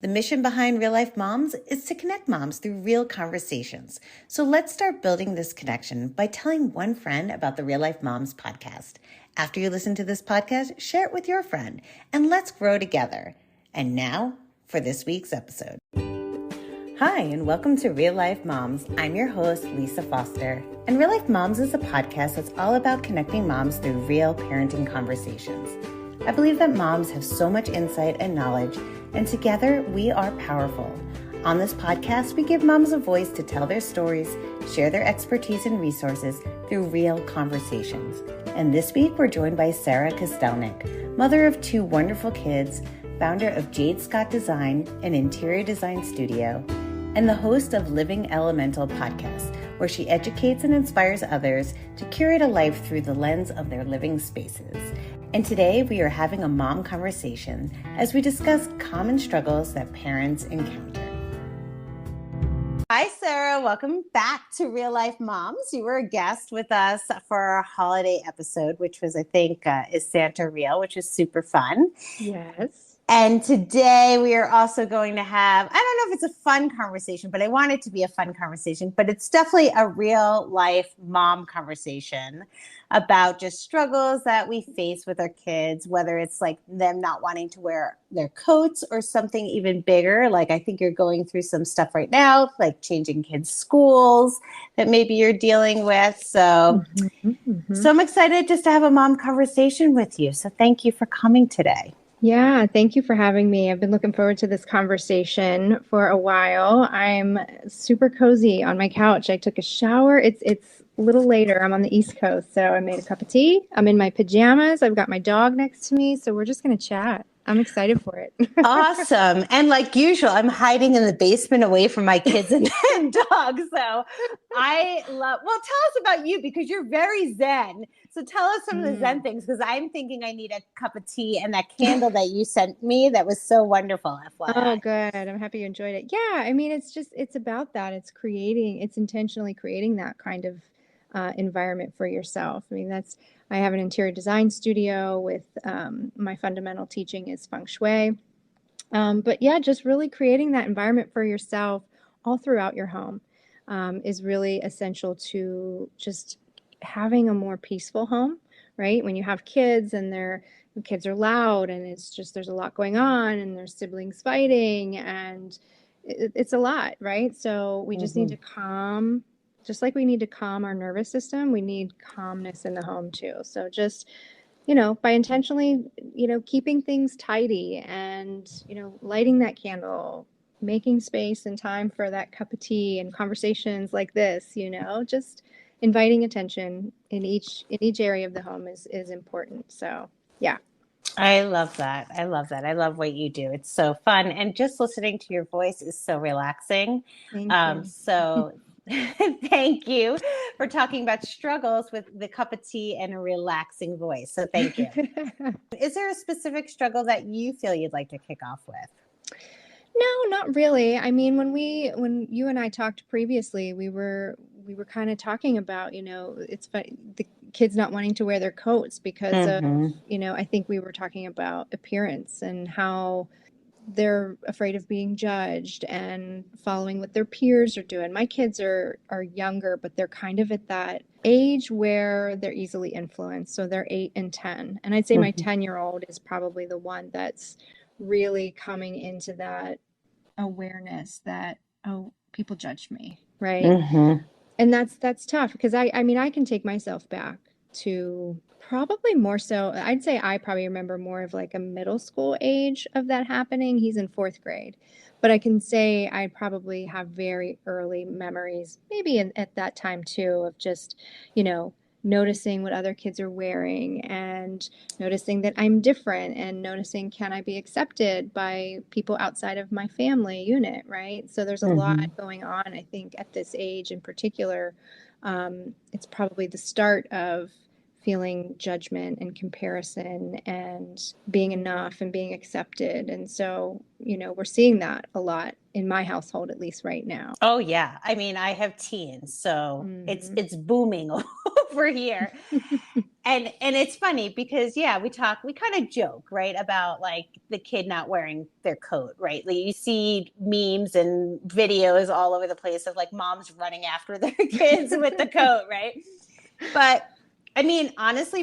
The mission behind Real Life Momz is to connect moms through real conversations. So let's start building this connection by telling one friend about the Real Life Momz podcast. After you listen to this podcast, share it with your friend and let's grow together. And now for this week's episode. Hi, and welcome to Real Life Momz. I'm your host, Lisa Foster. And Real Life Momz is a podcast that's all about connecting moms through real parenting conversations. I believe that moms have so much insight and knowledge, and together we are powerful. On this podcast, we give moms a voice to tell their stories, share their expertise and resources through real conversations. And this week, we're joined by Sara Kostelnik, mother of two wonderful kids, founder of Jade Scott Design, an interior design studio, and the host of Living Elemental podcast, where she educates and inspires others to curate a life through the lens of their living spaces. And today we are having a mom conversation as we discuss common struggles that parents encounter. Hi, Sara. Welcome back to Real Life Momz. You were a guest with us for our holiday episode, which was, I think, Is Santa Real, which is super fun. Yes. And today we are also going to have, I don't know if it's a fun conversation, but I want it to be a fun conversation, but it's definitely a real life mom conversation about just struggles that we face with our kids, whether it's like them not wanting to wear their coats or something even bigger. Like I think you're going through some stuff right now, like changing kids' schools that maybe you're dealing with. So I'm excited just to have a mom conversation with you. So thank you for coming today. Yeah, thank you for having me. I've been looking forward to this conversation for a while. I'm super cozy on my couch. I took a shower. It's a little later. I'm on the East Coast, so I made a cup of tea. I'm in my pajamas. I've got my dog next to me, so we're just going to chat. I'm excited for it. Awesome. And like usual, I'm hiding in the basement away from my kids and dogs. So I love, well, tell us about you because you're very Zen. So tell us some of the Zen things because I'm thinking I need a cup of tea and that candle that you sent me. That was so wonderful. FYI. Oh, good. I'm happy you enjoyed it. Yeah. I mean, it's about that. It's intentionally creating that kind of environment for yourself. I mean, I have an interior design studio with my fundamental teaching is feng shui. But yeah, just really creating that environment for yourself all throughout your home is really essential to just having a more peaceful home, right? When you have kids and the kids are loud and it's just there's a lot going on and there's siblings fighting and it's a lot, right? So we just need to calm. Just like we need to calm our nervous system, we need calmness in the home too. So just, by intentionally, keeping things tidy and, lighting that candle, making space and time for that cup of tea and conversations like this, just inviting attention in each area of the home is important. So, yeah. I love that. I love that. I love what you do. It's so fun. And just listening to your voice is so relaxing. Thank you. So thank you for talking about struggles with the cup of tea and a relaxing voice. So thank you. Is there a specific struggle that you feel you'd like to kick off with? No, not really. I mean, when you and I talked previously, we were kind of talking about, it's the kids not wanting to wear their coats because of, I think we were talking about appearance and how they're afraid of being judged and following what their peers are doing. My kids are younger, but they're kind of at that age where they're easily influenced. So they're 8 and 10. And I'd say my 10-year-old is probably the one that's really coming into that awareness that, oh, people judge me, right? And that's tough because I mean, I can take myself back to probably more so, I'd say I probably remember more of like a middle school age of that happening. He's in 4th grade, but I can say I probably have very early memories, maybe at that time too, of just, noticing what other kids are wearing and noticing that I'm different and noticing can I be accepted by people outside of my family unit, right? So there's a lot going on, I think, at this age in particular. It's probably the start of feeling judgment and comparison and being enough and being accepted. And so, we're seeing that a lot in my household, at least right now. Oh yeah. I mean, I have teens, so it's booming over here. And it's funny because we kind of joke, right, about like the kid not wearing their coat, right? Like you see memes and videos all over the place of like moms running after their kids with the coat, right? But I mean, honestly,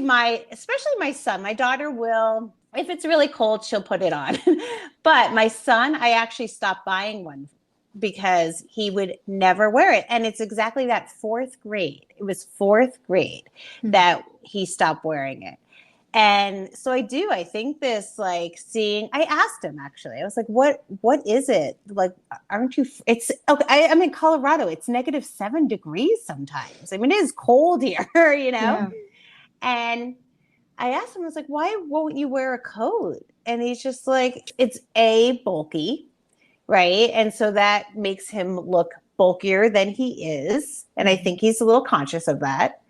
especially my son, my daughter will, if it's really cold, she'll put it on. But my son, I actually stopped buying one because he would never wear it. And it's exactly that fourth grade. It was fourth grade that he stopped wearing it. And so I think this like seeing, I asked him actually, I was like, what is it? Like, aren't you, it's, okay, I'm in Colorado. It's -7 degrees sometimes. I mean, it is cold here, you know? Yeah. And I asked him, I was like, why won't you wear a coat? And he's just like, it's A, bulky, right? And so that makes him look bulkier than he is. And I think he's a little conscious of that.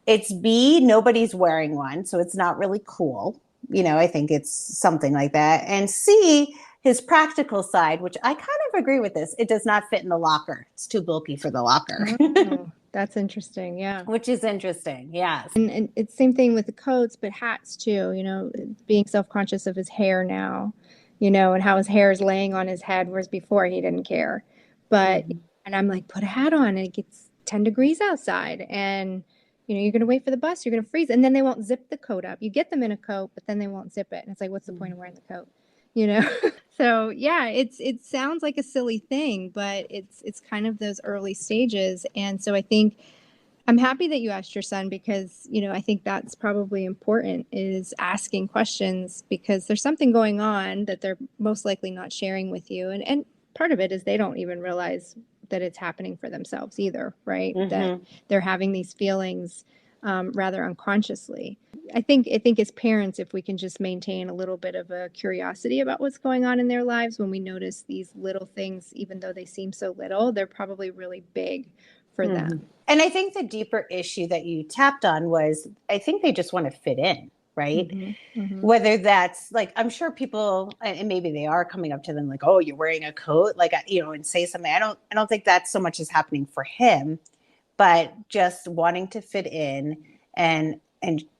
It's B, nobody's wearing one, so it's not really cool. You know, I think it's something like that. And C, his practical side, which I kind of agree with this, it does not fit in the locker. It's too bulky for the locker. Oh, that's interesting. Yeah. Which is interesting. Yes. And it's same thing with the coats, but hats too, being self-conscious of his hair now, and how his hair is laying on his head, whereas before he didn't care. But, and I'm like, put a hat on and it gets 10 degrees outside and, you're going to wait for the bus, you're going to freeze. And then they won't zip the coat up. You get them in a coat, but then they won't zip it. And it's like, what's the point of wearing the coat? So yeah, it sounds like a silly thing, but it's kind of those early stages. And so I think I'm happy that you asked your son because, I think that's probably important is asking questions because there's something going on that they're most likely not sharing with you. And part of it is they don't even realize that it's happening for themselves either, right? That they're having these feelings rather unconsciously. I think as parents, if we can just maintain a little bit of a curiosity about what's going on in their lives, when we notice these little things, even though they seem so little, they're probably really big for them. And I think the deeper issue that you tapped on was, I think they just want to fit in, right? Whether that's like, I'm sure people, and maybe they are coming up to them like, oh, you're wearing a coat, like, and say something. I don't think that so much is happening for him, but just wanting to fit in and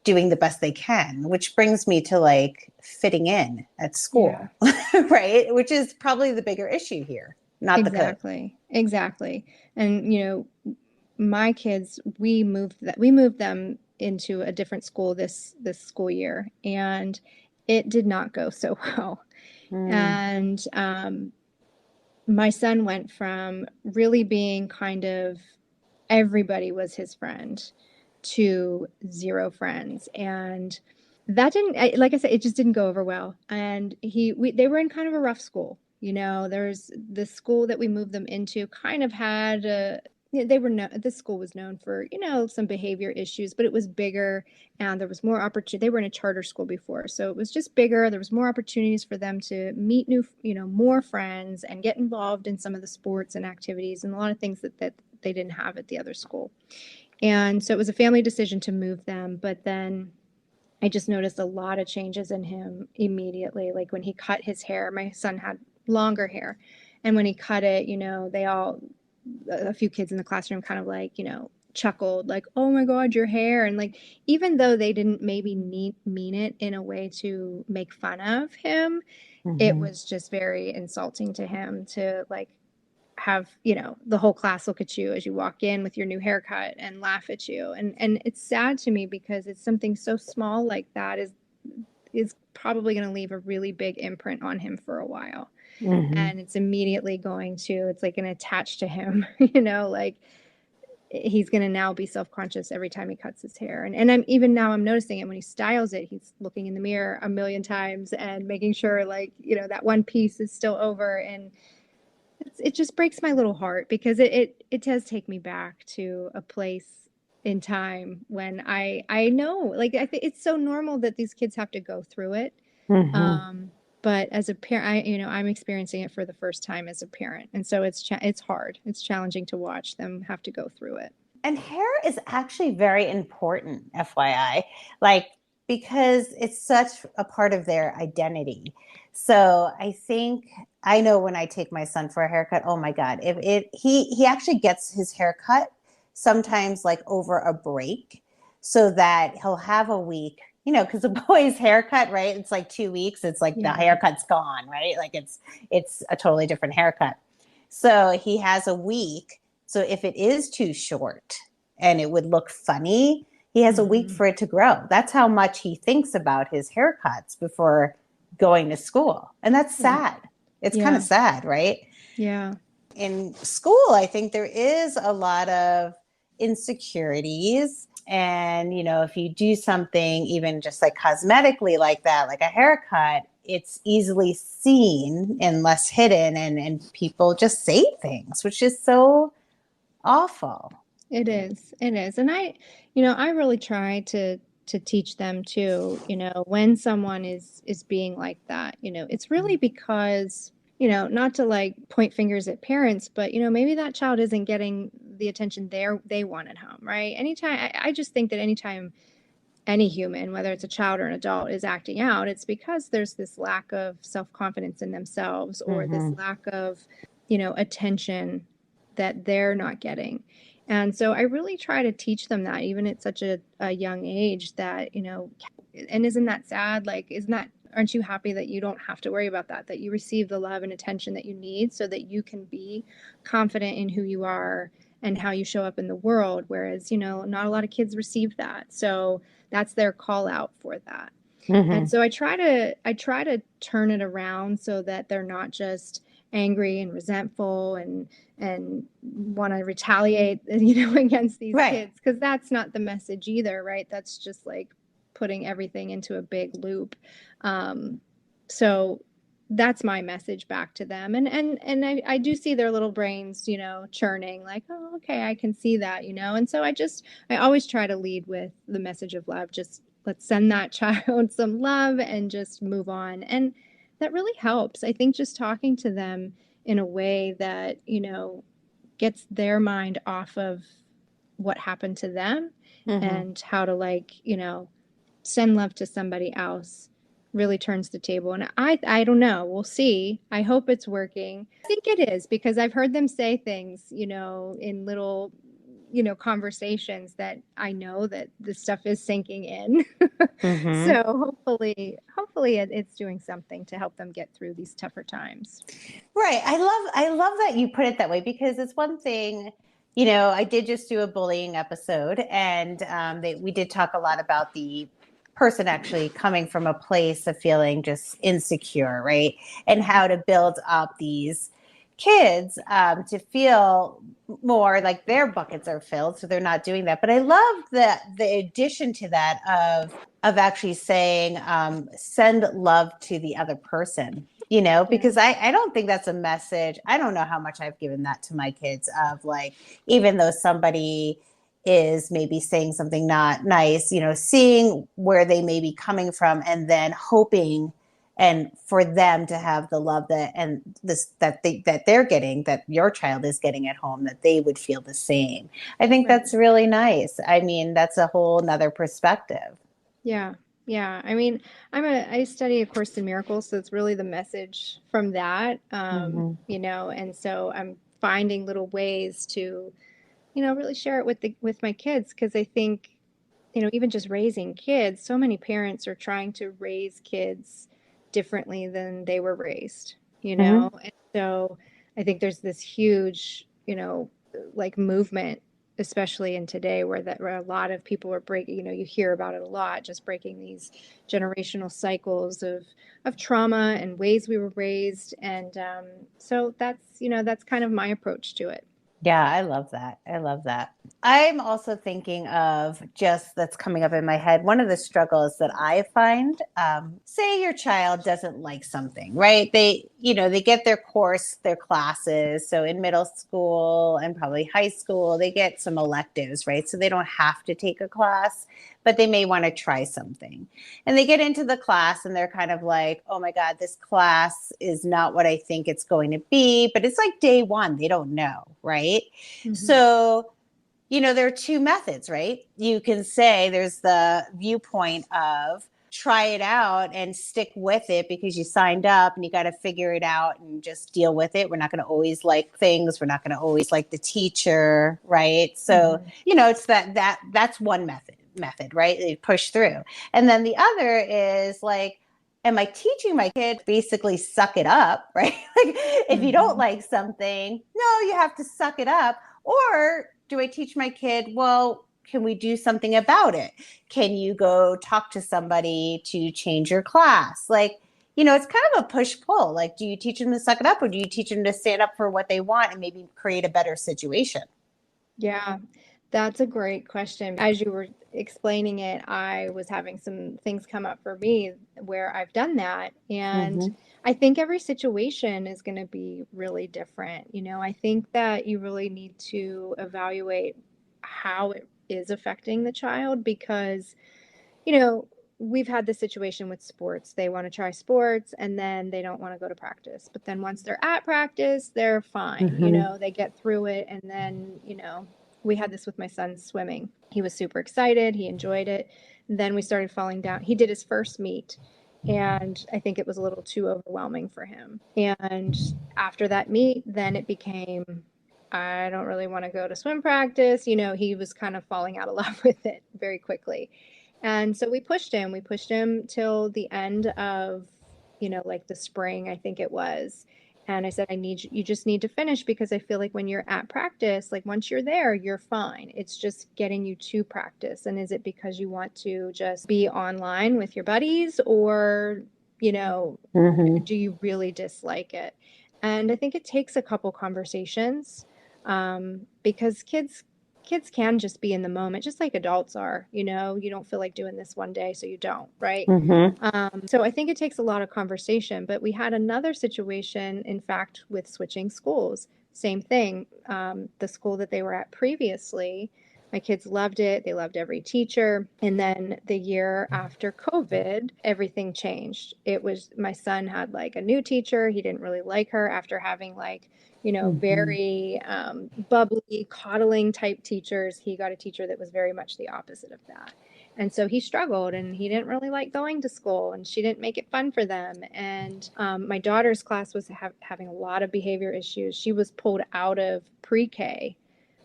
doing the best they can, which brings me to like fitting in at school, right? Which is probably the bigger issue here, not the coat. Exactly. And, my kids, we moved them into a different school this school year, and it did not go so well. And my son went from really being kind of everybody was his friend to zero friends, and that didn't, like I said, it just didn't go over well. And they were in kind of a rough school. There's the school that we moved them into kind of had this school was known for, some behavior issues, but it was bigger and there was more opportunity. They were in a charter school before, so it was just bigger. There was more opportunities for them to meet new, more friends and get involved in some of the sports and activities and a lot of things that they didn't have at the other school. And so it was a family decision to move them, but then I just noticed a lot of changes in him immediately. Like when he cut his hair, my son had longer hair. And when he cut it, a few kids in the classroom kind of like, chuckled like, oh my God, your hair. And like, even though they didn't maybe mean it in a way to make fun of him, it was just very insulting to him to like have, the whole class look at you as you walk in with your new haircut and laugh at you. And it's sad to me because it's something so small like that is probably going to leave a really big imprint on him for a while. And it's immediately it's like going to attach to him, like he's going to now be self-conscious every time he cuts his hair. And I'm noticing it when he styles it, he's looking in the mirror a million times and making sure like, that one piece is still over. And it just breaks my little heart because it does take me back to a place in time when I know, like, I think it's so normal that these kids have to go through it. But as a parent, I'm experiencing it for the first time as a parent. And so it's hard. It's challenging to watch them have to go through it. And hair is actually very important, FYI, like, because it's such a part of their identity. So I know when I take my son for a haircut, oh my God, he actually gets his haircut sometimes like over a break. so that he'll have a week, you know, because a boy's haircut, right? It's like 2 weeks. It's like the haircut's gone, right? Like it's a totally different haircut. So he has a week. So if it is too short and it would look funny, he has a week for it to grow. That's how much he thinks about his haircuts before going to school. And that's sad. It's kind of sad, right? Yeah. In school, I think there is a lot of insecurities. And, you know, if you do something even just like cosmetically like that, like a haircut, it's easily seen and less hidden. And people just say things, which is so awful. It is. It is. And I really try to teach them too, when someone is being like that, it's really because, not to like point fingers at parents, but maybe that child isn't getting the attention they want at home, right? I just think that anytime any human, whether it's a child or an adult, is acting out, it's because there's this lack of self-confidence in themselves or this lack of, attention that they're not getting. And so I really try to teach them that even at such a young age that, and isn't that sad? Like, aren't you happy that you don't have to worry about that you receive the love and attention that you need so that you can be confident in who you are and how you show up in the world? Whereas, not a lot of kids receive that. So that's their call out for that. And so I try to turn it around so that they're not just angry and resentful and want to retaliate, against these kids, because that's not the message either, right? That's just like putting everything into a big loop. So that's my message back to them. And I do see their little brains, churning like, oh, okay, I can see that, And so I always try to lead with the message of love. Just let's send that child some love and just move on. And that really helps. I think just talking to them in a way that, gets their mind off of what happened to them and how to send love to somebody else really turns the table. And I don't know. We'll see. I hope it's working. I think it is, because I've heard them say things, in little, conversations that I know that the stuff is sinking in. So hopefully it's doing something to help them get through these tougher times. Right. I love that you put it that way, because it's one thing, I did just do a bullying episode, and we did talk a lot about the person actually coming from a place of feeling just insecure, right? And how to build up these kids to feel more like their buckets are filled, so they're not doing that. But I love the addition to that of actually saying send love to the other person, because I don't think that's a message. I don't know how much I've given that to my kids, of like, even though somebody is maybe saying something not nice, seeing where they may be coming from, and then hoping and for them to have the love that they're getting, that your child is getting at home, that they would feel the same. I think that's really nice. I mean, that's a whole nother perspective. Yeah. Yeah. I mean, I study A Course in Miracles, so it's really the message from that, and so I'm finding little ways to, really share it with my kids. Cause I think, even just raising kids, so many parents are trying to raise kids differently than they were raised, and so I think there's this huge, like movement, especially in today, where a lot of people are breaking, you hear about it a lot, just breaking these generational cycles of trauma and ways we were raised. And so that's kind of my approach to it. Yeah, I love that. I love that. I'm also thinking of, just that's coming up in my head, one of the struggles that I find, say your child doesn't like something, right? They get their classes. So in middle school and probably high school, they get some electives, right? So they don't have to take a class, but they may want to try something. And they get into the class and they're kind of like, oh my God, this class is not what I think it's going to be. But it's like day one, they don't know, right? So, there are two methods, right? You can say there's the viewpoint of try it out and stick with it because you signed up and you got to figure it out and just deal with it. We're not going to always like things. We're not going to always like the teacher, right? So, it's that's one method. method, right? They push through. And then the other is like, am I teaching my kid basically suck it up, right? Like if you don't like something, no, you have to suck it up. Or do I teach my kid, well, can we do something about it? Can you go talk to somebody to change your class? Like, it's kind of a push pull. Like, do you teach them to suck it up or do you teach them to stand up for what they want and maybe create a better situation? Yeah, that's a great question. As you were explaining it, I was having some things come up for me where I've done that. And Mm-hmm. I think every situation is going to be really different. I think that you really need to evaluate how it is affecting the child because, you know, we've had this situation with sports. They want to try sports and then they don't want to go to practice. But then once they're at practice, they're fine. Mm-hmm. They get through it. And then, we had this with my son swimming. He was super excited. He enjoyed it. And then we started falling down. He did his first meet. And I think it was a little too overwhelming for him. And after that meet, then it became, I don't really want to go to swim practice. He was kind of falling out of love with it very quickly. And so we pushed him. We pushed him till the end of, like the spring, I think it was. And I said, you just need to finish because I feel like when you're at practice, like once you're there, you're fine. It's just getting you to practice. And is it because you want to just be online with your buddies or, Mm-hmm. do you really dislike it? And I think it takes a couple conversations because kids can just be in the moment, just like adults are. You don't feel like doing this one day, so you don't, right? Mm-hmm. So I think it takes a lot of conversation. But we had another situation, in fact, with switching schools. Same thing. The school that they were at previously, my kids loved it. They loved every teacher. And then the year after COVID, everything changed. My son had like a new teacher. He didn't really like her after having like, Mm-hmm. very bubbly, coddling type teachers. He got a teacher that was very much the opposite of that. And so he struggled and he didn't really like going to school and she didn't make it fun for them. And my daughter's class was having a lot of behavior issues. She was pulled out of pre-K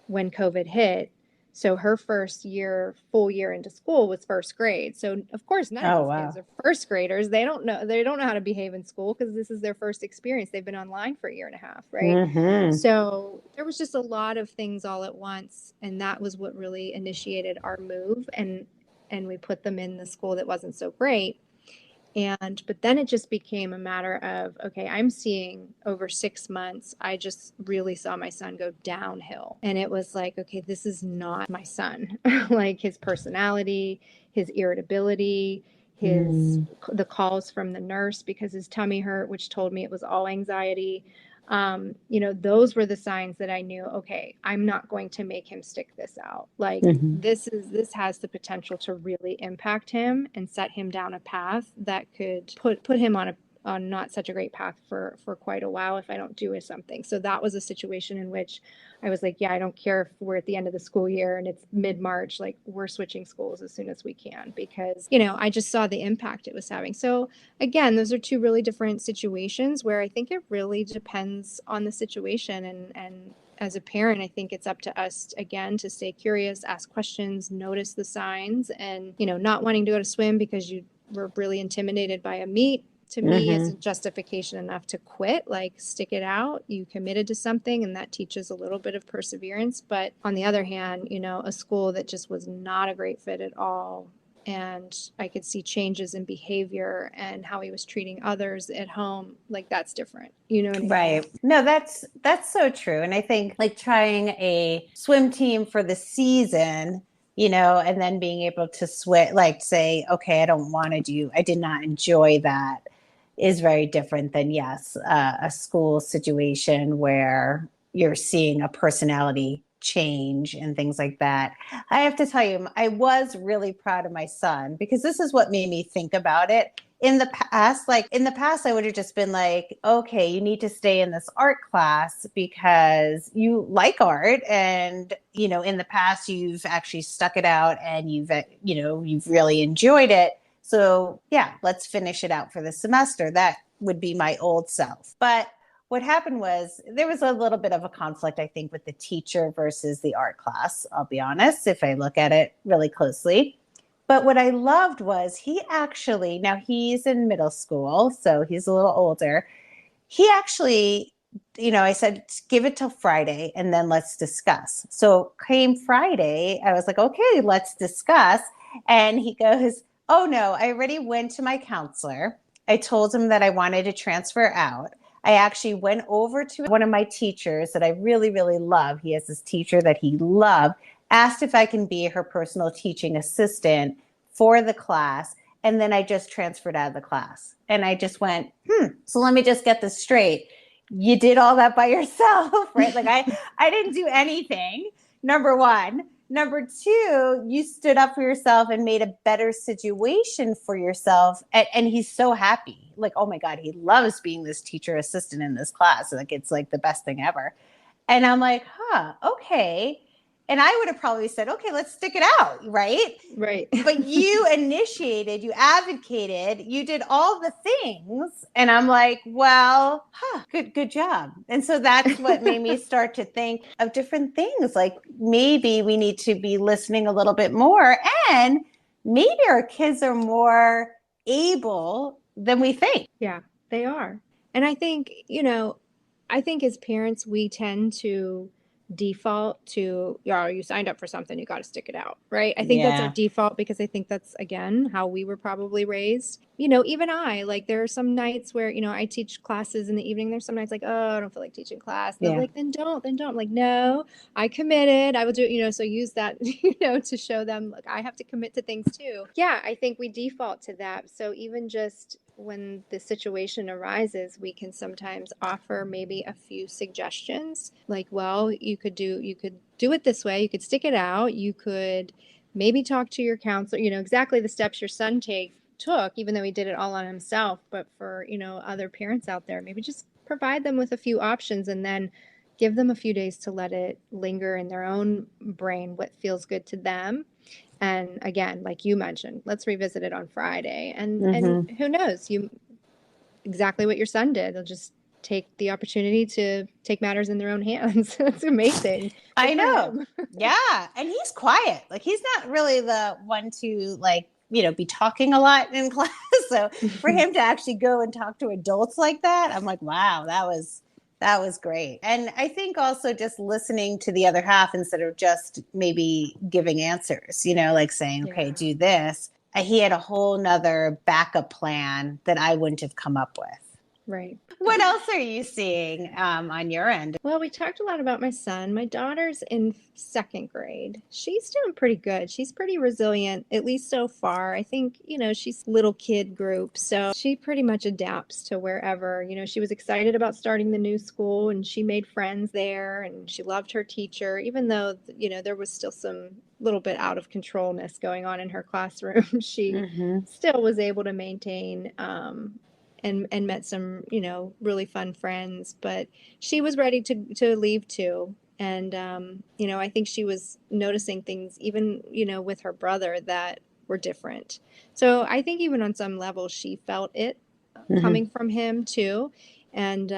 when COVID hit. So her first year, full year into school was first grade. So of course, none of Oh, these kids wow. are first graders. They don't know how to behave in school because this is their first experience. They've been online for a year and a half, right? Mm-hmm. So there was just a lot of things all at once, and that was what really initiated our move. And we put them in the school that wasn't so great. But then it just became a matter of, okay, I'm seeing over 6 months, I just really saw my son go downhill. And it was like, okay, this is not my son. Like his personality, his irritability, Mm. the calls from the nurse because his tummy hurt, which told me it was all anxiety. Those were the signs that I knew, okay, I'm not going to make him stick this out. Like Mm-hmm. this has the potential to really impact him and set him down a path that could put him on not such a great path for quite a while if I don't do something. So that was a situation in which I was like, yeah, I don't care if we're at the end of the school year and it's mid-March, like we're switching schools as soon as we can because, I just saw the impact it was having. So again, those are two really different situations where I think it really depends on the situation and as a parent, I think it's up to us again to stay curious, ask questions, notice the signs, and not wanting to go to swim because you were really intimidated by a meet. To me, Mm-hmm. isn't justification enough to quit. Like, stick it out. You committed to something, and that teaches a little bit of perseverance. But on the other hand, a school that just was not a great fit at all, and I could see changes in behavior and how he was treating others at home. Like, that's different. You know what I mean? Right. No, that's so true. And I think like trying a swim team for the season, and then being able to switch, like say, okay, I did not enjoy that is very different than, yes, a school situation where you're seeing a personality change and things like that. I have to tell you, I was really proud of my son because this is what made me think about it. In the past, I would have just been like, okay, you need to stay in this art class because you like art. And, in the past, you've actually stuck it out and you've really enjoyed it. So yeah, let's finish it out for the semester. That would be my old self. But what happened was there was a little bit of a conflict, I think, with the teacher versus the art class. I'll be honest, if I look at it really closely. But what I loved was he actually, now he's in middle school, so he's a little older. He actually, I said, give it till Friday and then let's discuss. So came Friday, I was like, okay, let's discuss. And he goes, oh no, I already went to my counselor. I told him that I wanted to transfer out. I actually went over to one of my teachers that I really, really love. He has this teacher that he loved, asked if I can be her personal teaching assistant for the class. And then I just transferred out of the class. And I just went, so let me just get this straight. You did all that by yourself, right? Like I didn't do anything. Number one. Number two, you stood up for yourself and made a better situation for yourself. And he's so happy. Like, oh my God, he loves being this teacher assistant in this class. Like, it's like the best thing ever. And I'm like, okay. And I would have probably said, okay, let's stick it out, right? Right. But you initiated, you advocated, you did all the things. And I'm like, well, good job. And so that's what made me start to think of different things. Like maybe we need to be listening a little bit more. And maybe our kids are more able than we think. Yeah, they are. And I think, I think as parents, we tend to default to, yeah, you signed up for something, you got to stick it out, right? I think that's our Yeah. default because I think that's, again, how we were probably raised. Even like there are some nights where, I teach classes in the evening. There's some nights like, oh, I don't feel like teaching class. And they're Yeah. like, then don't. I'm like, no, I committed. I will do it, so use that, to show them, like, I have to commit to things too. Yeah, I think we default to that. So even just when the situation arises, we can sometimes offer maybe a few suggestions like, well, you could do it this way, you could stick it out, you could maybe talk to your counselor, exactly the steps your son took, even though he did it all on himself. But for, other parents out there, maybe just provide them with a few options and then give them a few days to let it linger in their own brain, what feels good to them. And again, like you mentioned, let's revisit it on Friday. And who knows, exactly what your son did. They'll just take the opportunity to take matters in their own hands. That's amazing. I Good for know. him. Yeah. And he's quiet. Like he's not really the one to like, be talking a lot in class. So for him to actually go and talk to adults like that, I'm like, wow, that was great. And I think also just listening to the other half instead of just maybe giving answers, like saying, okay, do this. He had a whole nother backup plan that I wouldn't have come up with. Right. What else are you seeing on your end? Well, we talked a lot about my son. My daughter's in second grade. She's doing pretty good. She's pretty resilient, at least so far. I think, she's little kid group. So she pretty much adapts to wherever. She was excited about starting the new school and she made friends there and she loved her teacher, even though, there was still some little bit out of controlness going on in her classroom. She still was able to maintain and met some, really fun friends, but she was ready to leave too. And, I think she was noticing things even, with her brother that were different. So I think even on some level, she felt it coming from him too. And,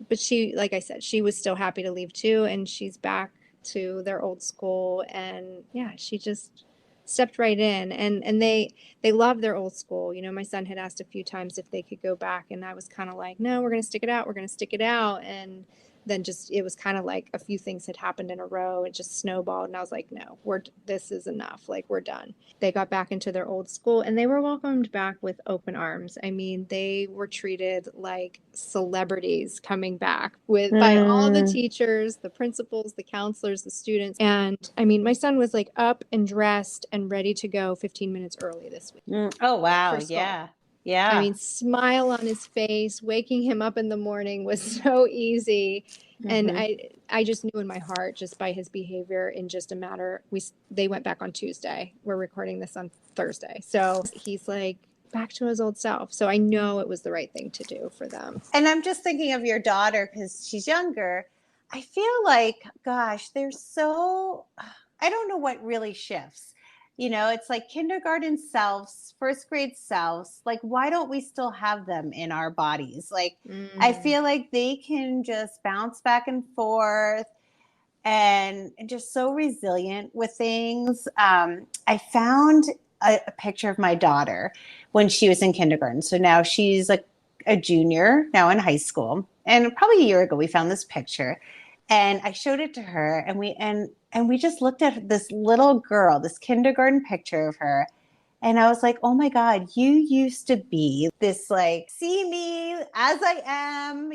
but she, like I said, she was still happy to leave too. And she's back to their old school. And yeah, she just stepped right in and they love their old school. My son had asked a few times if they could go back and I was kind of like, no, we're going to stick it out. And then just it was kind of like a few things had happened in a row. It just snowballed and I was like, no, this is enough. Like we're done. They got back into their old school and they were welcomed back with open arms. I mean, they were treated like celebrities coming back by all the teachers, the principals, the counselors, the students. And I mean, my son was like up and dressed and ready to go 15 minutes early this week. Oh, wow. Yeah. Yeah. I mean, smile on his face, waking him up in the morning was so easy. And I just knew in my heart, just by his behavior in just a matter, they went back on Tuesday. We're recording this on Thursday. So he's like back to his old self. So I know it was the right thing to do for them. And I'm just thinking of your daughter because she's younger. I feel like, gosh, I don't know what really shifts. It's like kindergarten selves, first grade selves. Like, why don't we still have them in our bodies? Like, I feel like they can just bounce back and forth. and just so resilient with things. I found a picture of my daughter when she was in kindergarten. So now she's like a junior now in high school. And probably a year ago, we found this picture, and I showed it to her, and we just looked at this little girl, this kindergarten picture of her. And I was like, oh my God, you used to be this, like, see me as I am,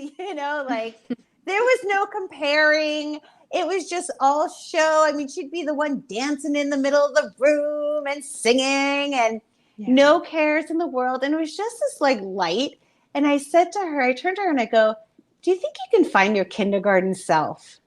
like there was no comparing. It was just all show. I mean, she'd be the one dancing in the middle of the room and singing, and no cares in the world. And it was just this like light. And I said to her, I turned to her and I go, do you think you can find your kindergarten self?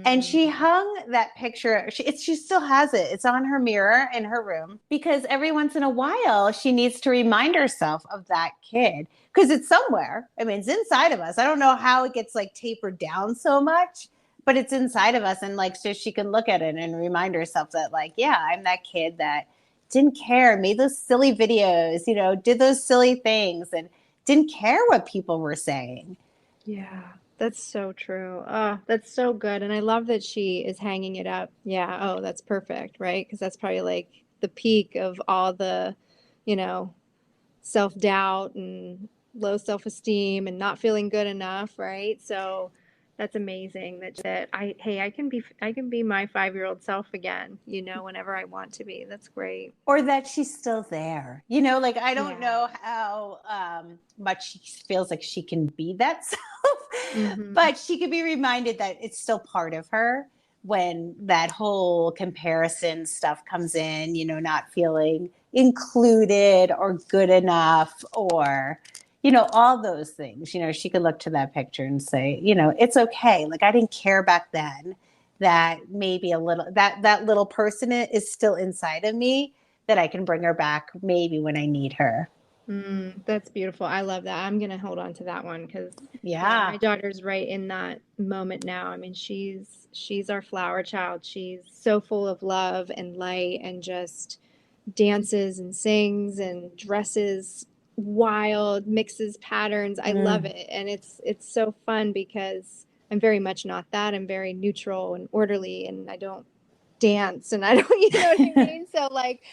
And she hung that picture. She still has it. It's on her mirror in her room, because every once in a while she needs to remind herself of that kid, because it's somewhere. I mean, it's inside of us. I don't know how it gets like tapered down so much, but it's inside of us. And like, so she can look at it and remind herself that, like, yeah, I'm that kid that didn't care, made those silly videos, did those silly things and didn't care what people were saying. Yeah, that's so true. Oh, that's so good. And I love that she is hanging it up. Yeah. Oh, that's perfect, right? Because that's probably like the peak of all the, you know, self-doubt and low self-esteem and not feeling good enough, right? So that's amazing that hey, I can be my 5-year-old self again, whenever I want to be. That's great. Or that she's still there. Like, I don't Yeah. know how much she feels like she can be that self, Hmm. but she could be reminded that it's still part of her when that whole comparison stuff comes in, not feeling included or good enough, or, all those things. She could look to that picture and say, it's okay. Like, I didn't care back then. That maybe a little, that little person is still inside of me, that I can bring her back maybe when I need her. That's beautiful. I love that. I'm gonna hold on to that one because, yeah, Yeah. my daughter's right in that moment now. I mean, she's our flower child. She's so full of love and light and just dances and sings and dresses wild, mixes patterns. I love Mm. it. And it's so fun because I'm very much not that. I'm very neutral and orderly and I don't dance and I don't, you know what I mean? So like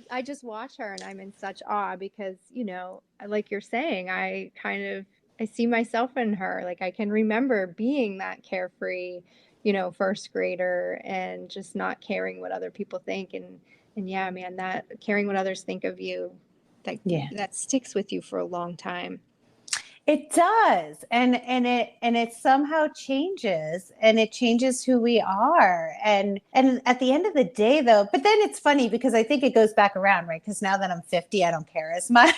I just watch her and I'm in such awe because, like you're saying, I see myself in her. Like I can remember being that carefree, first grader and just not caring what other people think and yeah, man, that caring what others think of you, that Yeah. that sticks with you for a long time. It does. And it somehow changes, and it changes who we are. And at the end of the day though, but then it's funny because I think it goes back around, right? Because now that I'm 50, I don't care as much.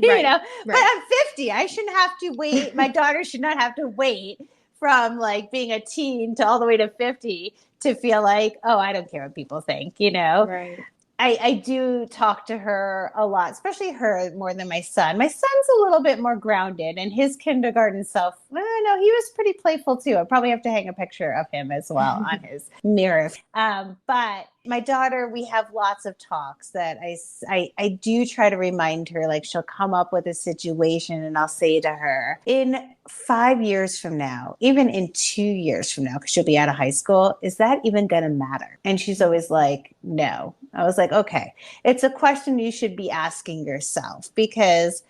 Right. But Right. I'm 50. I shouldn't have to wait. My daughter should not have to wait from like being a teen to all the way to 50 to feel like, oh, I don't care what people think. Right. I do talk to her a lot, especially her more than my son. My son's a little bit more grounded, and his kindergarten self, I don't know, he was pretty playful too. I probably have to hang a picture of him as well on his mirror. But my daughter, we have lots of talks that I do try to remind her, like she'll come up with a situation and I'll say to her, in 5 years from now, even in 2 years from now, because she'll be out of high school, is that even going to matter? And she's always like, no. I was like, okay, it's a question you should be asking yourself, because,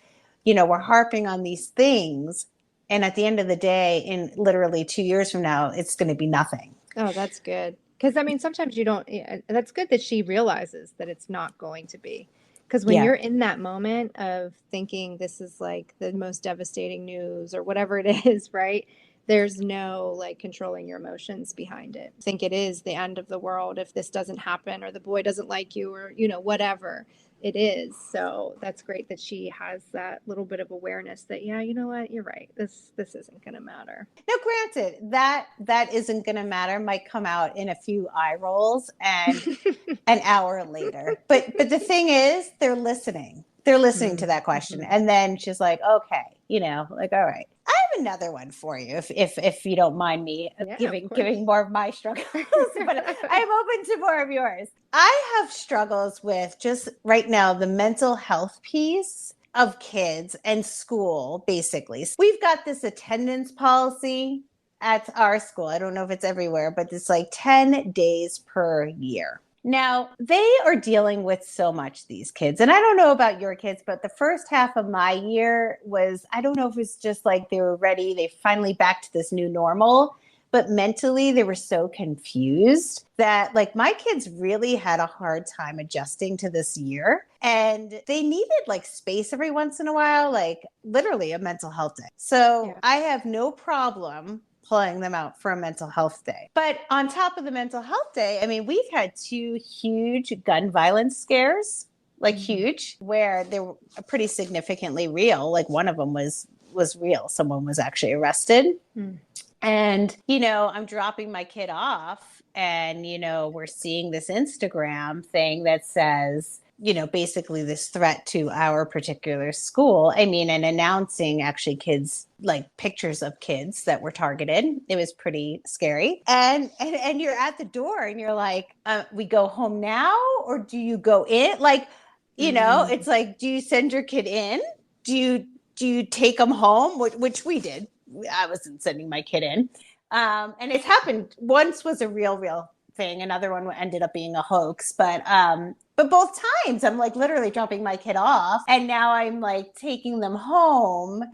we're harping on these things. And at the end of the day, in literally 2 years from now, it's going to be nothing. Oh, that's good. Because I mean, sometimes you don't, yeah, that's good that she realizes that it's not going to be. Because when Yeah. you're in that moment of thinking this is like the most devastating news or whatever it is, right? There's no like controlling your emotions behind it. I think it is the end of the world if this doesn't happen or the boy doesn't like you or, whatever it is. So that's great that she has that little bit of awareness that, yeah, you know what, you're right. This isn't going to matter. Now, granted, that isn't going to matter. Might come out in a few eye rolls and an hour later. But the thing is, they're listening. They're listening to that question, Mm-hmm. and then she's like, okay, like, all right. I have another one for you, if you don't mind me Yeah, of giving course. more of my struggles, but I'm open to more of yours. I have struggles with just right now the mental health piece of kids and school. Basically, we've got this attendance policy at our school. I don't know if it's everywhere, but it's like 10 days per year. Now, they are dealing with so much, these kids. And I don't know about your kids, but the first half of my year was, I don't know if it was just like they were ready. They finally back to this new normal. But mentally, they were so confused that like my kids really had a hard time adjusting to this year. And they needed like space every once in a while, like literally a mental health day. So I have no problem pulling them out for a mental health day. But on top of the mental health day, I mean, we've had 2 huge gun violence scares, like huge, where they were pretty significantly real. Like one of them was real. Someone was actually arrested. And, you know, I'm dropping my kid off and, you know, we're seeing this Instagram thing that says, you know, basically this threat to our particular school. I mean, and announcing actually kids, like pictures of kids that were targeted. It was pretty scary. And you're at the door and you're like, we go home now or do you go in? Like, you know, it's like, do you send your kid in? Do you take them home? Which we did. I wasn't sending my kid in. And it's happened. Once was a real thing. Another one ended up being a hoax. But both times I'm like literally dropping my kid off and now I'm like taking them home.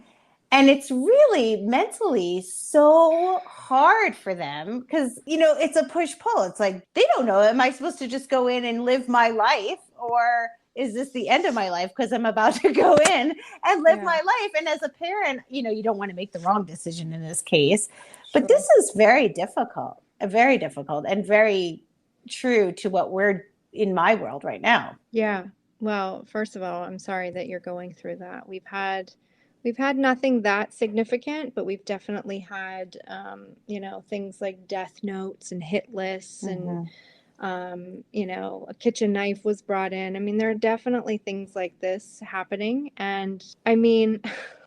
And it's really mentally so hard for them because, you know, it's a push pull. It's like, they don't know. Am I supposed to just go in and live my life or is this the end of my life because I'm about to go in and live my life? And as a parent, you know, you don't want to make the wrong decision in this case. But this is very difficult and very true to what we're in my world right now. Yeah. Well, first of all, I'm sorry that you're going through that. We've had nothing that significant, but we've definitely had, you know, things like death notes and hit lists and, you know, a kitchen knife was brought in. I mean, there are definitely things like this happening. And I mean,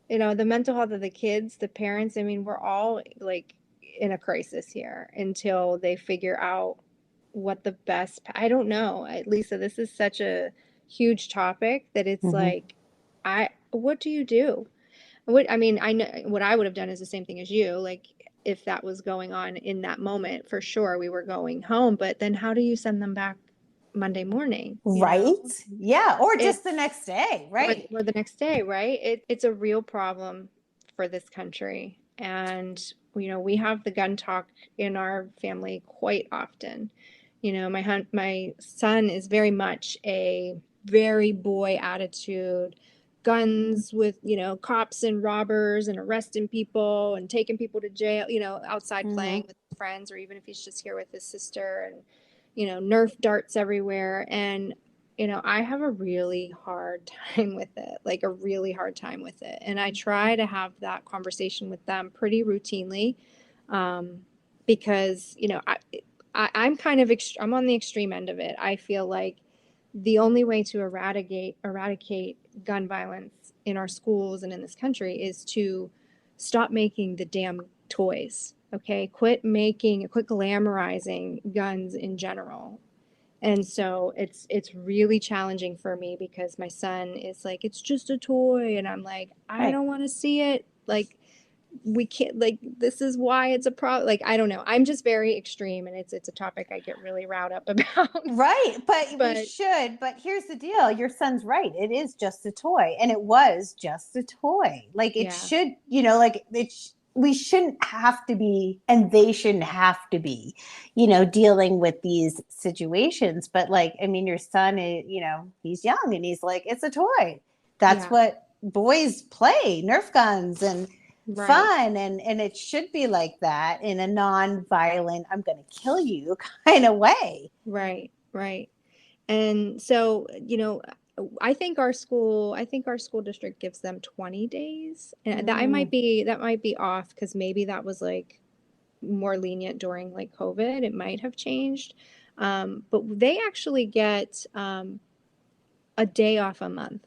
you know, the mental health of the kids, the parents, I mean, we're all like in a crisis here until they figure out what the best, I don't know. Lisa, this is such a huge topic that it's like, what do you do? I mean, I know what I would have done is the same thing as you. Like, if that was going on in that moment, for sure, we were going home. But then how do you send them back Monday morning? Right. Yeah. Or just the next day. Right. Or the next day. Right. It's a real problem for this country. And, you know, we have the gun talk in our family quite often. You know, my son is very much a very boy attitude, guns with, you know, cops and robbers and arresting people and taking people to jail, you know, outside playing with friends, or even if he's just here with his sister, and, you know, Nerf darts everywhere. And, you know, I have a really hard time with it, like a really hard time with it. And I try to have that conversation with them pretty routinely, because, you know, I'm kind of, I'm on the extreme end of it. I feel like the only way to eradicate gun violence in our schools and in this country is to stop making the damn toys. Okay, quit glamorizing guns in general. And so it's really challenging for me because my son is like, it's just a toy, and I'm like, I don't want to see it. Like, we can't, like, this is why it's a problem. Like, I don't know. I'm just very extreme, and it's a topic I get really riled up about. Right. But we should. But here's the deal. Your son's right. It is just a toy. And it was just a toy. Like it should, you know, like we shouldn't have to be, and they shouldn't have to be, you know, dealing with these situations. But like, I mean, your son is, you know, he's young and he's like, it's a toy. That's what boys play, Nerf guns and fun. And it should be like that in a non-violent, I'm going to kill you kind of way. Right. Right. And so, you know, I think our school district gives them 20 days. And that might be off, because maybe that was like more lenient during like COVID. It might have changed. But they actually get a day off a month.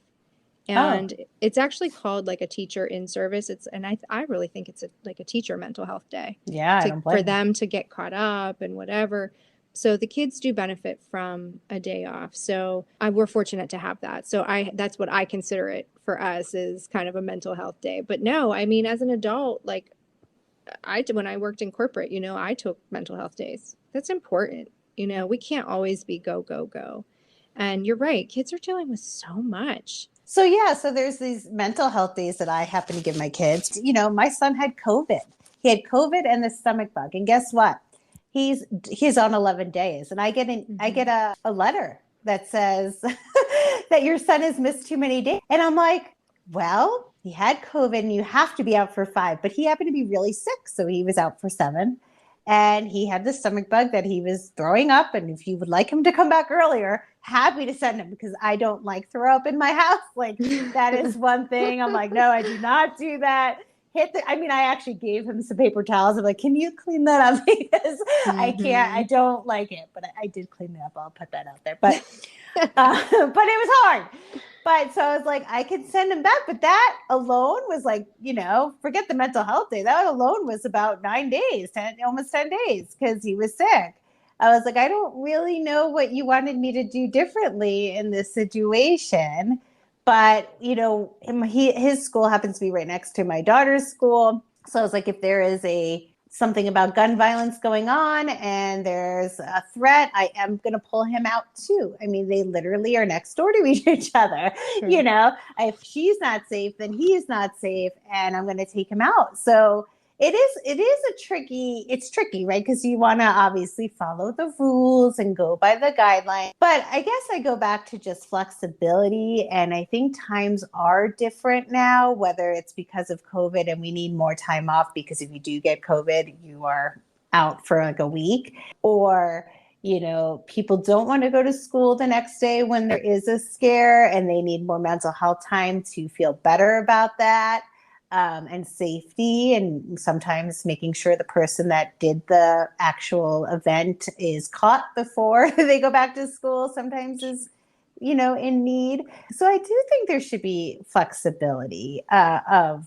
And it's actually called like a teacher in service. I really think it's like a teacher mental health day. Yeah, for them to get caught up and whatever. So the kids do benefit from a day off. So we're fortunate to have that. So that's what I consider it for us, is kind of a mental health day. But no, I mean, as an adult, like, when I worked in corporate, I took mental health days. That's important. We can't always be go, go, go. And you're right. Kids are dealing with so much. So yeah, so there's these mental health days that I happen to give my kids. My son had COVID. He had COVID and the stomach bug. And guess what? He's on 11 days. And I get a letter that says that your son has missed too many days. And I'm like, well, he had COVID and you have to be out for 5, but he happened to be really sick. So he was out for 7. And he had the stomach bug that he was throwing up. And if you would like him to come back earlier, happy to send him, because I don't like throw up in my house. Like, that is one thing. I'm like, no, I do not do that. I actually gave him some paper towels. I'm like, can you clean that up? Because I don't like it, but I did clean it up. I'll put that out there. But, but it was hard. But so I was like, I could send him back. But that alone was like, forget the mental health day. That alone was about 9 days, almost 10 days, because he was sick. I was like, I don't really know what you wanted me to do differently in this situation. But, his school happens to be right next to my daughter's school. So I was like, if there is something about gun violence going on and there's a threat, I am going to pull him out too. I mean, they literally are next door to each other. Sure. If she's not safe, then he's not safe, and I'm going to take him out. So it's tricky, right? Because you want to obviously follow the rules and go by the guidelines. But I guess I go back to just flexibility. And I think times are different now, whether it's because of COVID and we need more time off, because if you do get COVID, you are out for like a week, or people don't want to go to school the next day when there is a scare and they need more mental health time to feel better about that. And safety, and sometimes making sure the person that did the actual event is caught before they go back to school sometimes is, in need. So I do think there should be flexibility of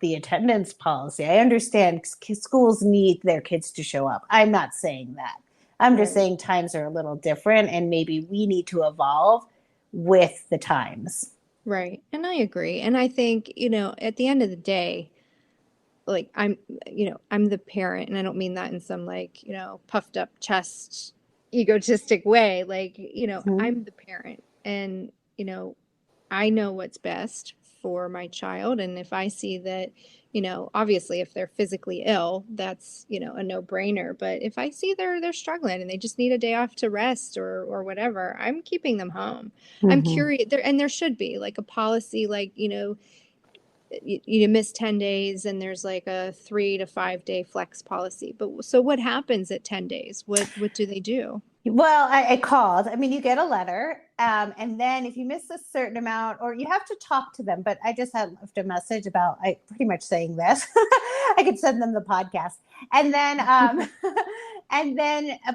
the attendance policy. I understand schools need their kids to show up. I'm not saying that. I'm just saying times are a little different, and maybe we need to evolve with the times. Right. And I agree. And I think, at the end of the day, like I'm the parent, and I don't mean that in some puffed up chest, egotistic way. Like, I'm the parent, and, I know what's best for my child. And if I see that, obviously if they're physically ill, that's, a no-brainer. But if I see they're struggling and they just need a day off to rest or whatever, I'm keeping them home. I'm curious there should be like a policy, like, you miss 10 days and there's like a 3 to 5 day flex policy. But so what happens at 10 days? What do they do? Well, I called. I mean, you get a letter, and then if you miss a certain amount, or you have to talk to them. But I just had left a message about pretty much saying this. I could send them the podcast, and then,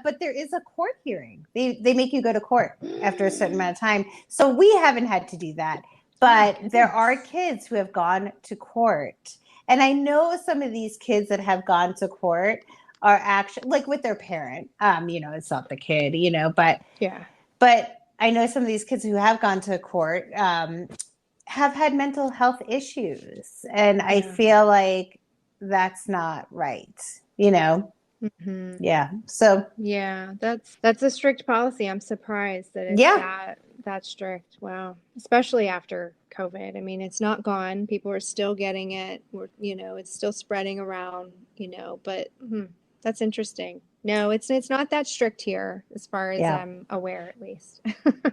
but there is a court hearing. They make you go to court after a certain amount of time. So we haven't had to do that, but there are kids who have gone to court, and I know some of these kids that have gone to court are actually like with their parent. It's not the kid, but yeah. But I know some of these kids who have gone to court have had mental health issues, and I feel like that's not right. Yeah. So yeah, that's a strict policy. I'm surprised that it's that strict. Wow. Especially after COVID. I mean, it's not gone. People are still getting it. It's still spreading around. But. That's interesting. No, it's not that strict here, as far as I'm aware, at least.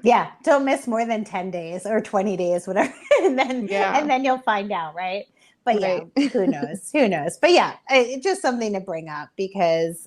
Yeah, don't miss more than 10 days or 20 days, whatever, and then you'll find out, right? But who knows? But it's just something to bring up, because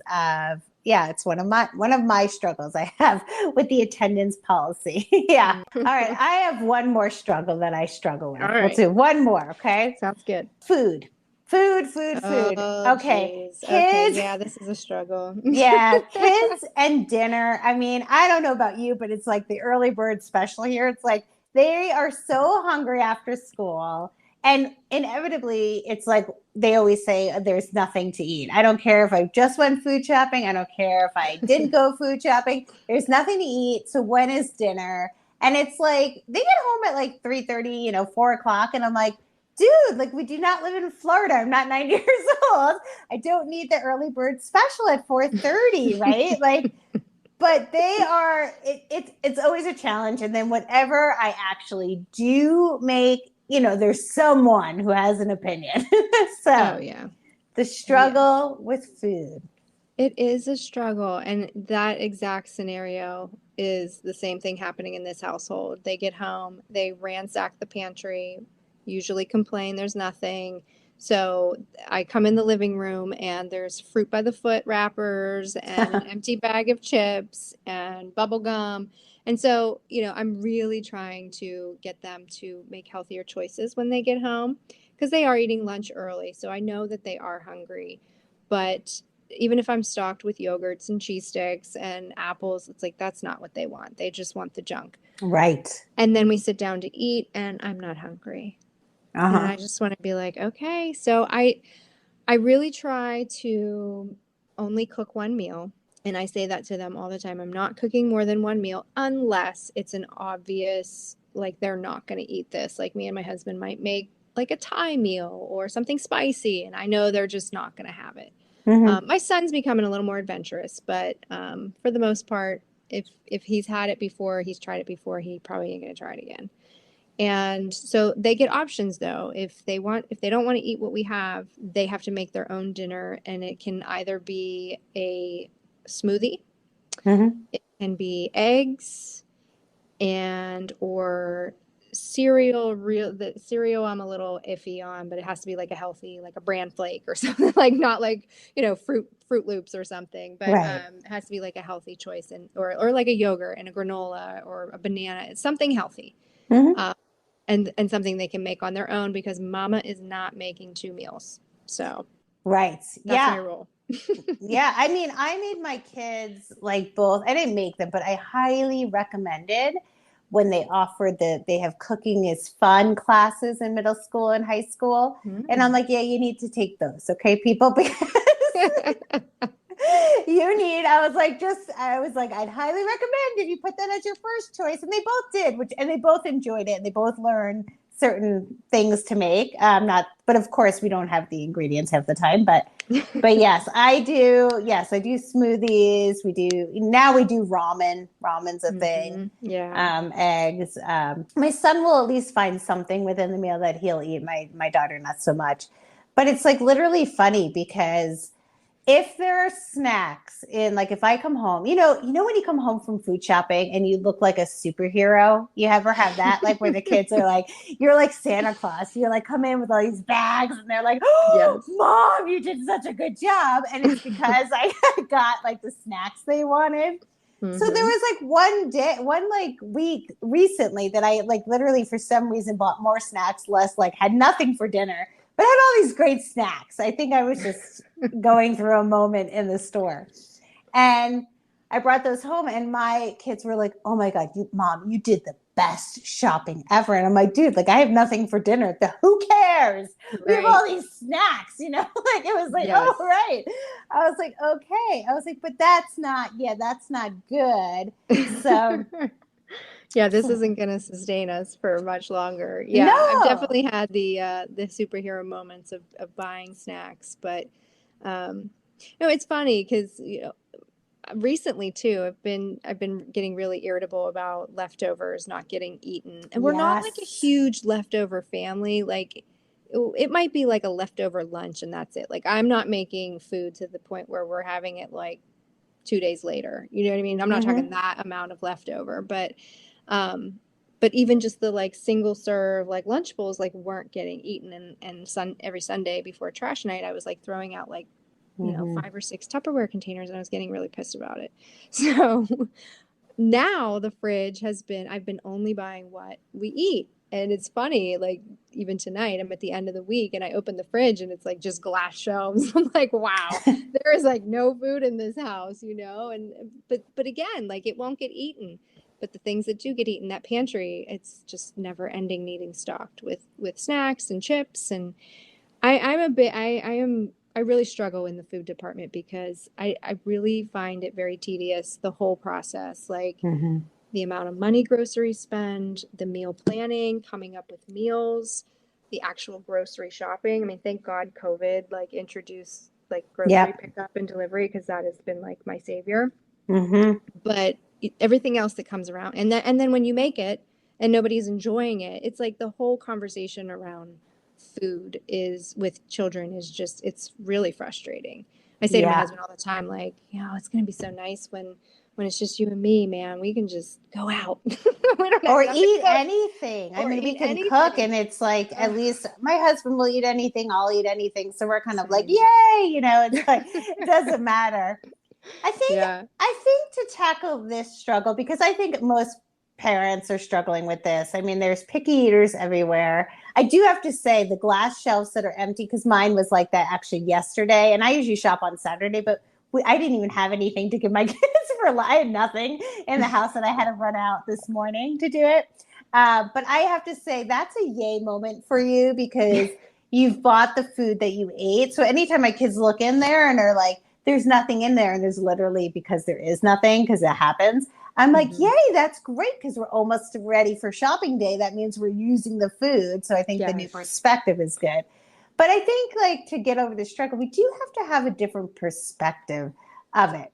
it's one of my struggles I have with the attendance policy. Yeah. All right, I have one more struggle that I struggle with. All right. We'll do one more. Okay. Sounds good. Food. Oh, okay. Geez. Kids. Okay. Yeah, this is a struggle. Yeah. Kids and dinner. I mean, I don't know about you, but it's like the early bird special here. It's like they are so hungry after school. And inevitably, it's like they always say there's nothing to eat. I don't care if I just went food shopping. I don't care if I didn't go food shopping. There's nothing to eat. So when is dinner? And it's like they get home at like 3:30, 4 o'clock. And I'm like, dude, like we do not live in Florida. I'm not 90 years old. I don't need the early bird special at 4:30, right? Like, but they are, it's always a challenge. And then whatever I actually do make, there's someone who has an opinion. Oh, So yeah. the Yeah. struggle with food. It is a struggle. And that exact scenario is the same thing happening in this household. They get home, they ransack the pantry, usually complain there's nothing. So I come in the living room and there's fruit by the foot wrappers and an empty bag of chips and bubble gum. And so, I'm really trying to get them to make healthier choices when they get home because they are eating lunch early. So I know that they are hungry. But even if I'm stocked with yogurts and cheese sticks and apples, it's like that's not what they want. They just want the junk. Right. And then we sit down to eat and I'm not hungry. And Uh-huh. I just want to be like, okay. So I really try to only cook one meal. And I say that to them all the time. I'm not cooking more than one meal unless it's an obvious, like they're not going to eat this. Like me and my husband might make like a Thai meal or something spicy, and I know they're just not going to have it. Mm-hmm. My son's becoming a little more adventurous, but for the most part, if he's had it before, he's tried it before, he probably ain't gonna try it again. And so they get options though. If they don't want to eat what we have, they have to make their own dinner, and it can either be a smoothie, Mm-hmm. it can be eggs, and or cereal. The cereal I'm a little iffy on, but it has to be like a healthy, like a bran flake or something, like not like Fruit Loops or something, but Right. it has to be like a healthy choice, and or like a yogurt and a granola or a banana. It's something healthy, Mm-hmm. um, and something they can make on their own because mama is not making two meals. So Right. that's my Yeah. rule. Yeah. I mean, I made my kids like both. I didn't make them, but I highly recommended when they offered they have cooking is fun classes in middle school and high school. And I'm Mm. like, yeah, you need to take those. Okay, people, because I was like, I'd highly recommend if you put that as your first choice. And they both did, and they both enjoyed it. And they both learned certain things to make. Not, but of course we don't have the ingredients half the time, but yes, I do. Yes, I do smoothies. Now we do ramen. Ramen's a thing. Yeah. Eggs. My son will at least find something within the meal that he'll eat. My daughter, not so much. But it's like literally funny because if there are snacks in, like, if I come home, when you come home from food shopping and you look like a superhero, you ever have that, like where the kids are like, you're like Santa Claus, you're like come in with all these bags and they're like, oh, Yes. mom, you did such a good job. And it's because I got like the snacks they wanted. So there Hmm. was like one like week recently that I like literally for some reason bought more snacks, less, like had nothing for dinner, but had all these great snacks. I think I was just going through a moment in the store. And I brought those home and my kids were like, "Oh my God, mom, you did the best shopping ever." And I'm like, "Dude, like I have nothing for dinner. Who cares? We have Right. all these snacks, like it was like, oh, Yes. right." I was like, "Okay." I was like, "But that's not good." So, Yeah, this so isn't gonna sustain us for much longer. Yeah, I've no. definitely had the superhero moments of buying snacks, but um no, it's funny because recently too, I've been getting irritable irritable about leftovers not getting eaten. And we're not like a Yes. huge leftover family. Like it might be like a leftover lunch and that's it. Like I'm not making food to the point where we're having it like 2 days later. You know what I mean? I'm not talking Mm-hmm. that amount of leftover, um, but even just the like single serve like lunch bowls like weren't getting eaten, and every Sunday before trash night, I was like throwing out like Mm-hmm. 5 or 6 Tupperware containers, and I was getting really pissed about it. So now the fridge I've been only buying what we eat. And it's funny, like even tonight, I'm at the end of the week and I open the fridge and it's like just glass shelves. I'm like, wow, there is like no food in this house, And but again, like it won't get eaten. But the things that do get eaten, that pantry, it's just never ending needing stocked with snacks and chips. And I really struggle in the food department because I really find it very tedious, the whole process, like the amount of money groceries spend, the meal planning, coming up with meals. the actual grocery shopping. I mean, thank God COVID like introduced like grocery Yep. pickup and delivery, because that has been like my savior. Mm-hmm. But everything else that comes around, and then when you make it and nobody's enjoying it, it's like the whole conversation around food is with children is just, it's really frustrating. I say to my Yeah. husband all the time, like, it's going to be so nice when it's just you and me, man. We can just go out. We don't Or have to eat cook anything. I or mean, we eat can cook, anything. and it's like, at Ugh, least my husband will eat anything, I'll eat anything. So we're kind of like, same. yay, it's like, it doesn't matter. I think Yeah. I think to tackle this struggle, because I think most parents are struggling with this. I mean, there's picky eaters everywhere. I do have to say the glass shelves that are empty, because mine was like that actually yesterday, and I usually shop on Saturday, but I didn't even have anything to give my kids for. I had nothing in the house, and I had to run out this morning to do it. But I have to say that's a yay moment for you, because you've bought the food that you ate. So anytime my kids look in there and are like, there's nothing in there, and there's literally, because there is nothing, because it happens, I'm like, Hmm. yay, that's great, because we're almost ready for shopping day. That means we're using the food. So I think the new Yes. perspective is good. But I think, like, to get over the struggle, we do have to have a different perspective of it.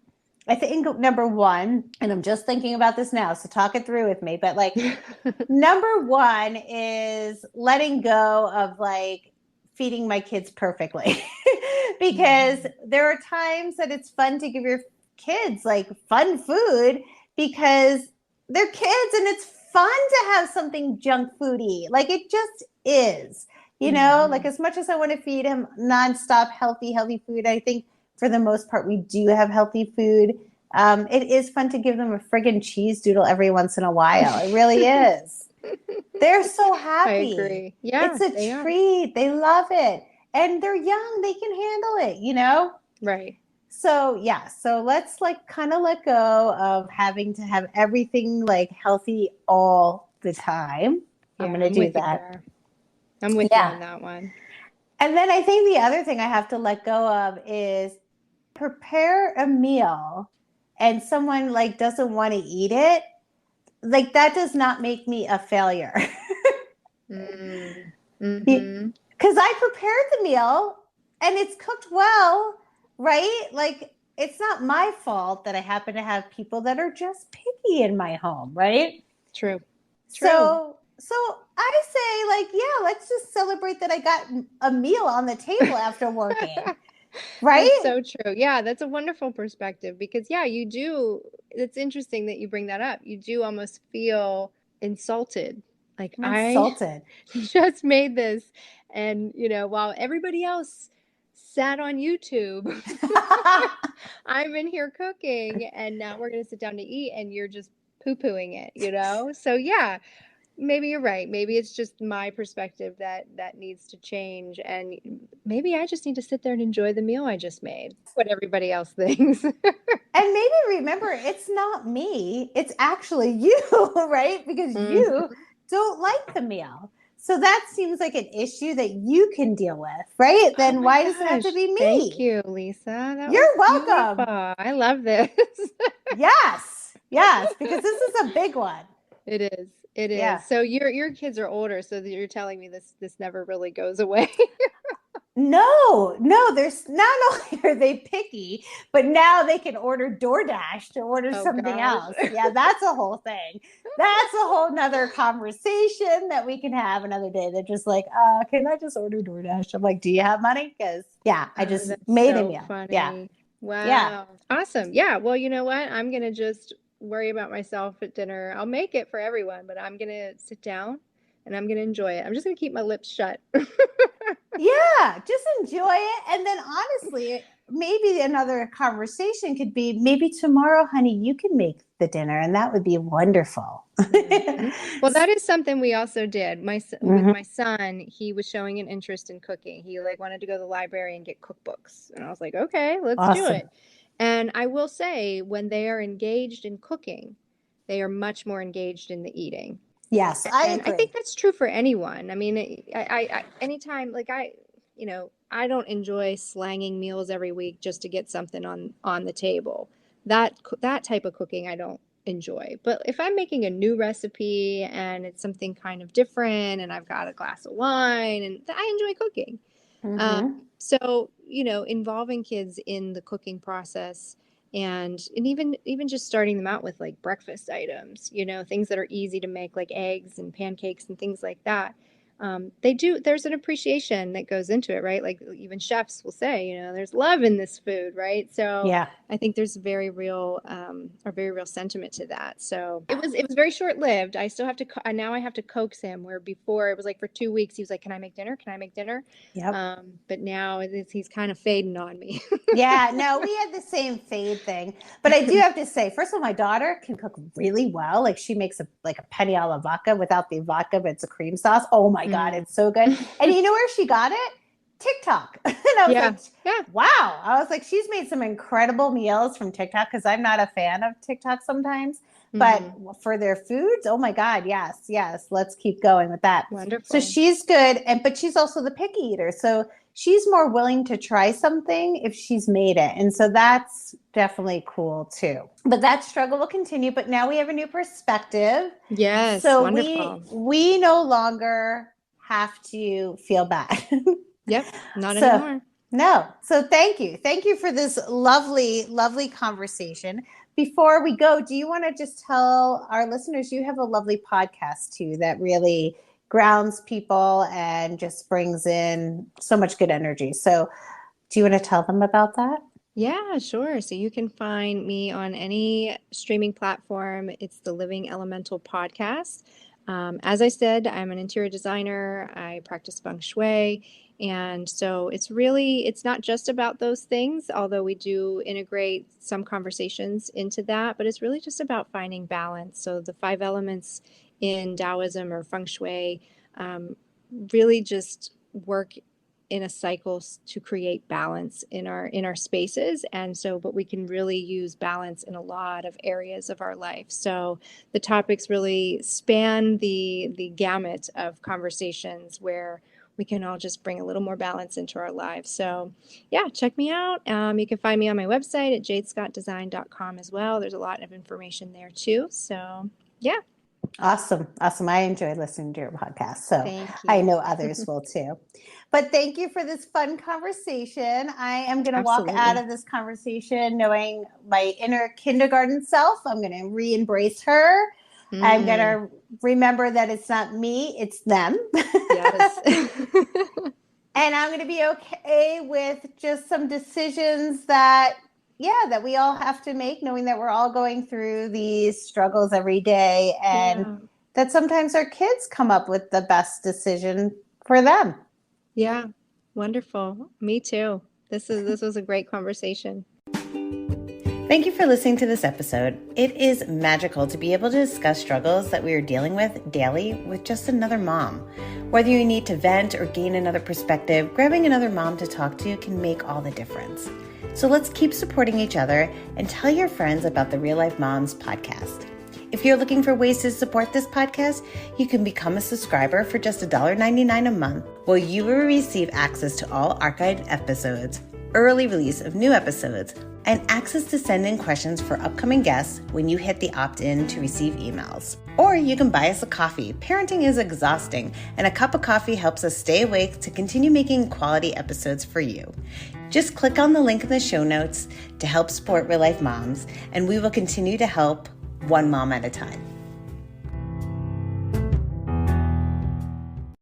I think number one, and I'm just thinking about this now, so talk it through with me, but like, number one is letting go of like feeding my kids perfectly. Because Hmm. there are times that it's fun to give your kids like fun food, because they're kids and it's fun to have something junk foody. Like, it just is, like, Hmm. as much as I want to feed him nonstop healthy food, I think for the most part we do have healthy food. It is fun to give them a friggin' cheese doodle every once in a while. It really is. They're so I happy. agree. Yeah, It's a they are. treat. They love it. And they're young. They can handle it. Right. So, yeah. So let's like kind of let go of having to have everything like healthy all the time. I'm Yeah, going to I'm do with you that. there. I'm with you Yeah. on that one. And then I think the other thing I have to let go of is prepare a meal and someone like doesn't want to eat it. Like, that does not make me a failure. Mm. Because Hmm. I prepared the meal and it's cooked well, right? Like, it's not my fault that I happen to have people that are just picky in my home, right? True. True. So I say, like, yeah, let's just celebrate that I got a meal on the table after working, That's right? so true. Yeah, that's a wonderful perspective, because yeah, you do. It's interesting that you bring that up. You do almost feel insulted. Like, I'm I insulted. just made this, and while everybody else sat on YouTube, I'm in here cooking, and now we're going to sit down to eat, and you're just poo-pooing it. So yeah, maybe you're right. Maybe it's just my perspective that needs to change, and maybe I just need to sit there and enjoy the meal I just made. What everybody else thinks. And maybe remember, it's not me, it's actually you, right? Because you Mhm. don't like the meal. So that seems like an issue that you can deal with, right? Oh Then my why does it have to gosh. be Thank me? you, Lisa. That was You're beautiful. welcome. I love this. Yes, because this is a big one. It is. It Yeah. is. So your kids are older, so that you're telling me this never really goes away. No, there's not only are they picky, but now they can order DoorDash to order Oh something gosh. else. Yeah, that's a whole thing. That's a whole nother conversation that we can have another day. They're just like, can I just order DoorDash? I'm like, do you have money? Because yeah, I Oh, just that's made a so meal. Yeah. funny. Yeah. Wow. Awesome. Yeah. Well, you know what? I'm gonna just worry about myself at dinner. I'll make it for everyone, but I'm gonna sit down and I'm gonna enjoy it. I'm just gonna keep my lips shut. Yeah, just enjoy it. And then honestly, maybe another conversation could be, maybe tomorrow, honey, you can make the dinner, and that would be wonderful. Mhm. Well, that is something we also did. With Mhm. my son, he was showing an interest in cooking. He like wanted to go to the library and get cookbooks. And I was like, "Okay, let's do Awesome. it." And I will say, when they are engaged in cooking, they are much more engaged in the eating. Yes, I And I think agree. that's true for anyone. I mean, anytime, like I don't enjoy slanging meals every week just to get something on the table. That type of cooking I don't enjoy. But if I'm making a new recipe and it's something kind of different and I've got a glass of wine, and I enjoy cooking. So, involving kids in the cooking process and even just starting them out with like breakfast items, things that are easy to make, like eggs and pancakes and things like that. There's an appreciation that goes into it, right? Like even chefs will say, there's love in this food, right? So Yeah. I think there's a very real sentiment to that. So it was very short lived. I still have to, now I have to coax him, where before it was like for 2 weeks, he was like, can I make dinner? Can I make dinner? Yep. But now he's kind of fading on me. Yeah, no, we had the same fade thing. But I do have to say, first of all, my daughter can cook really well. Like she makes a penny alla vodka without the vodka, but it's a cream sauce. Oh my God, it's so good. And you know where she got it? TikTok. And I was wow. I was like, she's made some incredible meals from TikTok, because I'm not a fan of TikTok sometimes. But for their foods, oh my God, yes. Let's keep going with that. Wonderful. So she's good. But she's also the picky eater. So she's more willing to try something if she's made it. And so that's definitely cool too. But that struggle will continue. But now we have a new perspective. Yes. So wonderful. we no longer have to feel bad. Yep. Not anymore. No. So thank you. Thank you for this lovely, lovely conversation. Before we go, do you want to just tell our listeners, you have a lovely podcast too that really grounds people and just brings in so much good energy. So do you want to tell them about that? Yeah, sure. So you can find me on any streaming platform. It's the Living Elemental Podcast. As I said, I'm an interior designer. I practice feng shui. And so it's not just about those things, although we do integrate some conversations into that, but it's really just about finding balance. So the 5 elements in Taoism or feng shui really just work in a cycle to create balance in our spaces. And so, but we can really use balance in a lot of areas of our life. So the topics really span the gamut of conversations where we can all just bring a little more balance into our lives. So yeah, check me out. You can find me on my website at jadescottdesign.com as well. There's a lot of information there too. So yeah. Awesome. I enjoyed listening to your podcast. So I know others will too. But thank you for this fun conversation. I am going to walk out of this conversation knowing my inner kindergarten self. I'm going to re-embrace her. I'm going to remember that it's not me, it's them. Yes. And I'm going to be okay with just some decisions that we all have to make, knowing that we're all going through these struggles every day, and that sometimes our kids come up with the best decision for them. Yeah. Wonderful. Me too. This was a great conversation. Thank you for listening to this episode. It is magical to be able to discuss struggles that we are dealing with daily with just another mom. Whether you need to vent or gain another perspective, grabbing another mom to talk to can make all the difference. So let's keep supporting each other and tell your friends about the Real Life Momz podcast. If you're looking for ways to support this podcast, you can become a subscriber for just $1.99 a month, where you will receive access to all archived episodes, early release of new episodes, and access to send in questions for upcoming guests when you hit the opt-in to receive emails. Or you can buy us a coffee. Parenting is exhausting, and a cup of coffee helps us stay awake to continue making quality episodes for you. Just click on the link in the show notes to help support Real Life Momz, and we will continue to help one mom at a time.